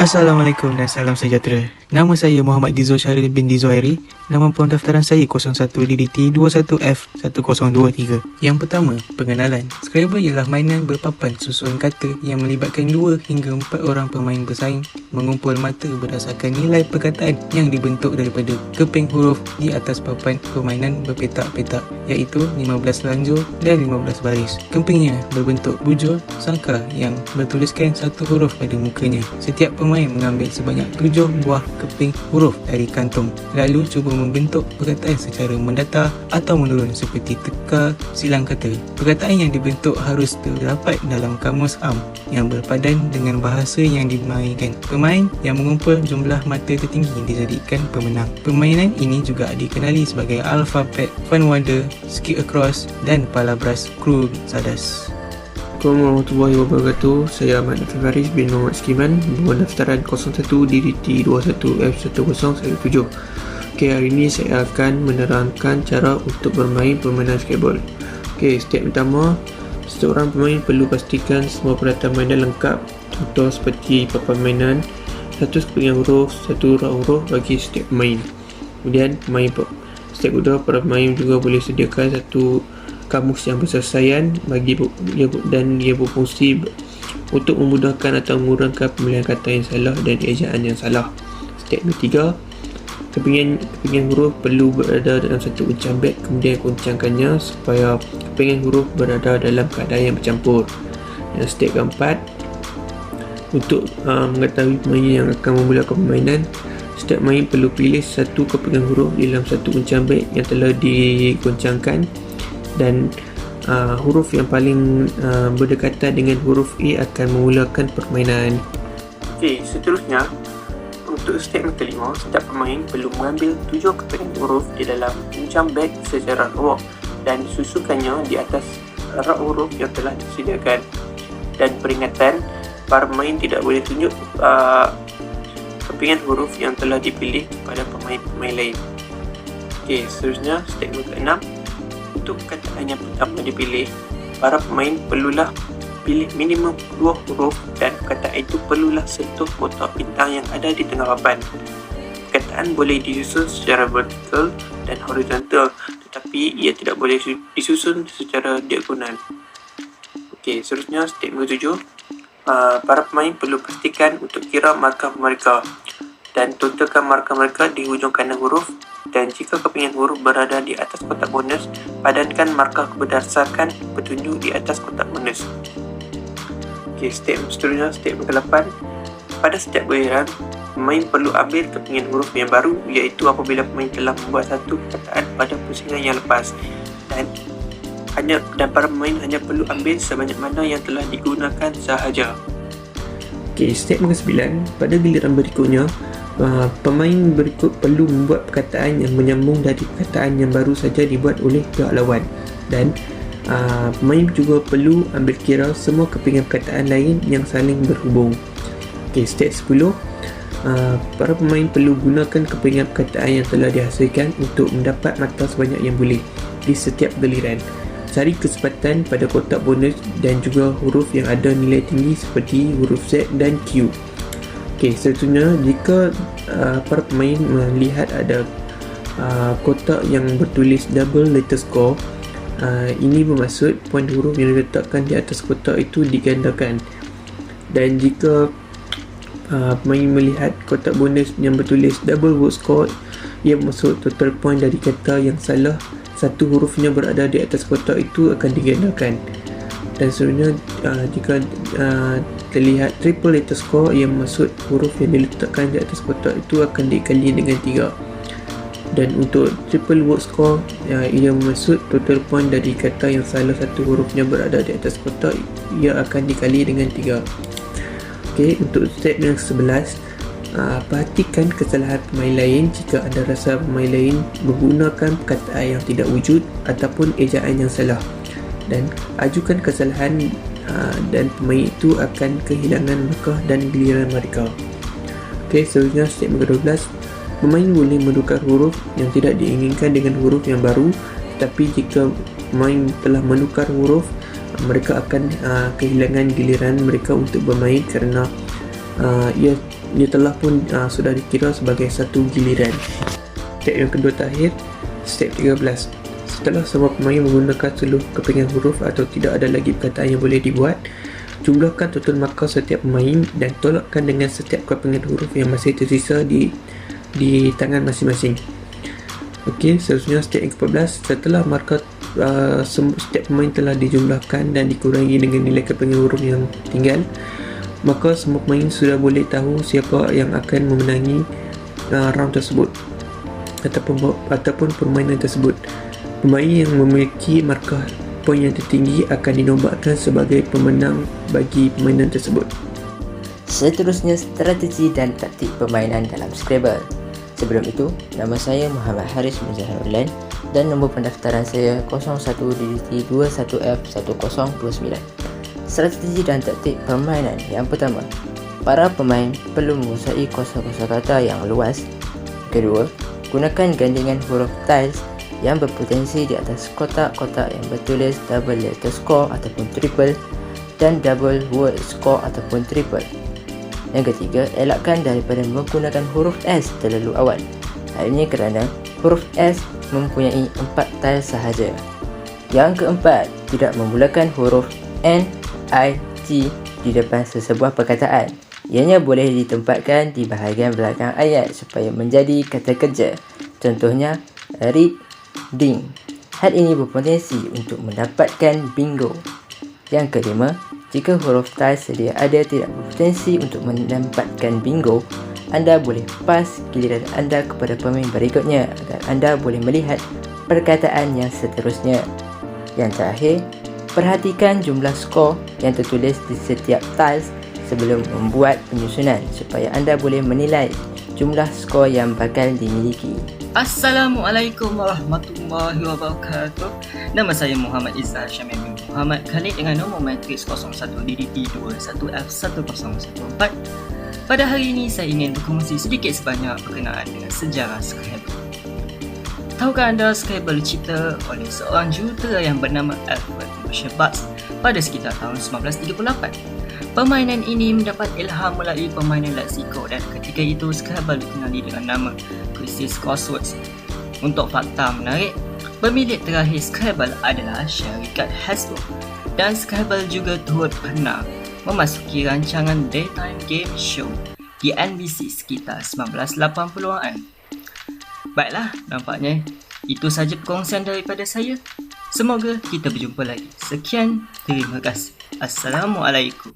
Assalamualaikum dan salam sejahtera. Nama saya Muhammad Dizul Syaril bin Dizuhairi. Nama pendaftaran saya 01DDT21F1023. Yang pertama, pengenalan. Scrabble ialah mainan berpapan susunan kata yang melibatkan 2 hingga 4 orang pemain bersaing mengumpul mata berdasarkan nilai perkataan yang dibentuk daripada keping huruf di atas papan permainan berpetak-petak, iaitu 15 lanjur dan 15 baris. Kepingnya berbentuk bujur sangka yang bertuliskan satu huruf pada mukanya. Setiap pemain mengambil sebanyak 7 buah keping huruf dari kantung, lalu cuba membentuk perkataan secara mendatar atau menurun seperti teka, silang kata. Perkataan yang dibentuk harus terdapat dalam kamus am yang berpadan dengan bahasa yang dimainkan. Pemain yang mengumpul jumlah mata tertinggi dijadikan pemenang. Permainan ini juga dikenali sebagai Alphabet, Fun Wonder, Skip Across dan Palabras Cruzadas. Assalamualaikum warahmatullahi wabarakatuh. Saya Ahmad Nafi Faris bin Muhammad Skiman, pendaftaran 01DDT21F1017. Hari ini saya akan menerangkan cara untuk bermain permainan Scrabble. Step pertama, seorang pemain perlu pastikan semua peralatan mainan lengkap. Contoh seperti papan mainan, satu kepingan huruf, satu rak huruf bagi setiap pemain. Kemudian step kedua, para pemain juga boleh sediakan satu kamus yang berselesaian bagi dan dia berfungsi untuk memudahkan atau mengurangkan pemilihan kata yang salah dan ejaan yang salah. Step ketiga, kepingan huruf perlu berada dalam satu uncang beg, kemudian goncangkannya supaya kepingan huruf berada dalam keadaan yang bercampur. Dan step keempat, untuk mengetahui pemain yang akan memulakan permainan, setiap pemain perlu pilih satu kepingan huruf dalam satu uncang beg yang telah digoncangkan, dan huruf yang paling berdekatan dengan huruf A akan memulakan permainan. Seterusnya, untuk step kelima, setiap pemain perlu mengambil 7 kepingan huruf di dalam uncang beg secara lawak dan disusunkannya di atas rak huruf yang telah disediakan. Dan peringatan, para pemain tidak boleh tunjuk kepingan huruf yang telah dipilih pada pemain-pemain lain. Seterusnya, step ke-6, untuk perkataan yang pertama dipilih, para pemain perlulah pilih minimum 2 huruf dan perkataan itu perlulah sentuh kotak bintang yang ada di tengah papan. Perkataan boleh disusun secara vertikal dan horizontal, tetapi ia tidak boleh disusun secara diagonal. Seterusnya step ke-7, para pemain perlu pastikan untuk kira markah mereka dan tontonkan markah mereka di hujung kanan huruf. Dan jika kepingan huruf berada di atas kotak bonus, padankan markah berdasarkan petunjuk di atas kotak bonus. Step seterusnya, step ke-8. Pada setiap giliran, pemain perlu ambil kepingan huruf yang baru, iaitu apabila pemain telah membuat satu perkataan pada pusingan yang lepas, dan para pemain hanya perlu ambil sebanyak mana yang telah digunakan sahaja. Step ke-9. Pada giliran berikutnya, pemain berikut perlu membuat perkataan yang menyambung dari perkataan yang baru saja dibuat oleh pihak lawan, dan pemain juga perlu ambil kira semua kepingan perkataan lain yang saling berhubung. Step 10, para pemain perlu gunakan kepingan perkataan yang telah dihasilkan untuk mendapat markah sebanyak yang boleh di setiap giliran. Cari kesempatan pada kotak bonus dan juga huruf yang ada nilai tinggi seperti huruf Z dan Q. Seterusnya, jika para pemain melihat ada kotak yang bertulis double letter score, ini bermaksud poin huruf yang diletakkan di atas kotak itu digandakan. Dan jika pemain melihat kotak bonus yang bertulis double word score, ia bermaksud total point dari kata yang salah satu hurufnya berada di atas kotak itu akan digandakan. Dan seterusnya, jika terlihat triple letter score, ia maksud huruf yang diletakkan di atas kotak itu akan dikali dengan 3. Dan untuk triple word score, ia maksud total point dari kata yang salah satu hurufnya berada di atas kotak, ia akan dikali dengan 3. Untuk step yang ke-11, perhatikan kesalahan pemain lain jika anda rasa pemain lain menggunakan perkataan yang tidak wujud ataupun ejaan yang salah, dan ajukan kesalahan dan pemain itu akan kehilangan markah dan giliran mereka. Seterusnya step ke-12, pemain boleh menukar huruf yang tidak diinginkan dengan huruf yang baru, tetapi jika pemain telah menukar huruf, mereka akan kehilangan giliran mereka untuk bermain kerana ia telah pun sudah dikira sebagai satu giliran. Step yang kedua terakhir, step 13. Setelah semua pemain menggunakan seluruh kepingan huruf atau tidak ada lagi perkataan yang boleh dibuat, jumlahkan total markah setiap pemain dan tolakkan dengan setiap kepingan huruf yang masih tersisa di tangan masing-masing. Okey, seterusnya step yang ke-14. Setelah markah setiap pemain telah dijumlahkan dan dikurangi dengan nilai kepingan huruf yang tinggal, maka semua pemain sudah boleh tahu siapa yang akan memenangi round tersebut ataupun permainan tersebut. Pemain yang memiliki markah poin yang tertinggi akan dinobatkan sebagai pemenang bagi permainan tersebut. Seterusnya, strategi dan taktik permainan dalam Scrabble. Sebelum itu, nama saya Muhammad Haris Muzahirullah dan nombor pendaftaran saya 01DDT21F1029. Strategi dan taktik permainan yang pertama, para pemain perlu menguasai kosa-kosa kata yang luas. Kedua, gunakan gandingan huruf tiles yang berpotensi di atas kotak-kotak yang bertulis double letter score ataupun triple dan double word score ataupun triple. Yang ketiga, elakkan daripada menggunakan huruf S terlalu awal. Hal ini kerana huruf S mempunyai 4 tiles sahaja. Yang keempat, tidak memulakan huruf N, I, T di depan sesebuah perkataan. Ianya boleh ditempatkan di bahagian belakang ayat supaya menjadi kata kerja. Contohnya, read, ding. Hal ini berpotensi untuk mendapatkan bingo. Yang kelima, jika huruf tiles sedia ada tidak berpotensi untuk mendapatkan bingo, anda boleh pas giliran anda kepada pemain berikutnya agar anda boleh melihat perkataan yang seterusnya. Yang terakhir, perhatikan jumlah skor yang tertulis di setiap tiles sebelum membuat penyusunan supaya anda boleh menilai jumlah skor yang bakal dimiliki. Assalamualaikum warahmatullahi wabarakatuh. Nama saya Muhammad Izzah Syamil bin Muhammad Khalid dengan nombor matriks 01DDT21F1014. Pada hari ini saya ingin berkongsi sedikit sebanyak berkenaan dengan sejarah Scrabble. Tahukah anda Scrabble dicipta oleh seorang jurutera yang bernama Alfred Marshall Butts pada sekitar tahun 1938. Permainan ini mendapat ilham melalui permainan Lexiko dan ketika itu Scrabble dikenali dengan nama Crisis Crosswords. Untuk fakta menarik, pemilik terakhir Scrabble adalah syarikat Hasbro dan Scrabble juga turut pernah memasuki rancangan daytime game show di NBC sekitar 1980-an. Baiklah, nampaknya itu sahaja perkongsian daripada saya. Semoga kita berjumpa lagi. Sekian, terima kasih. Assalamualaikum.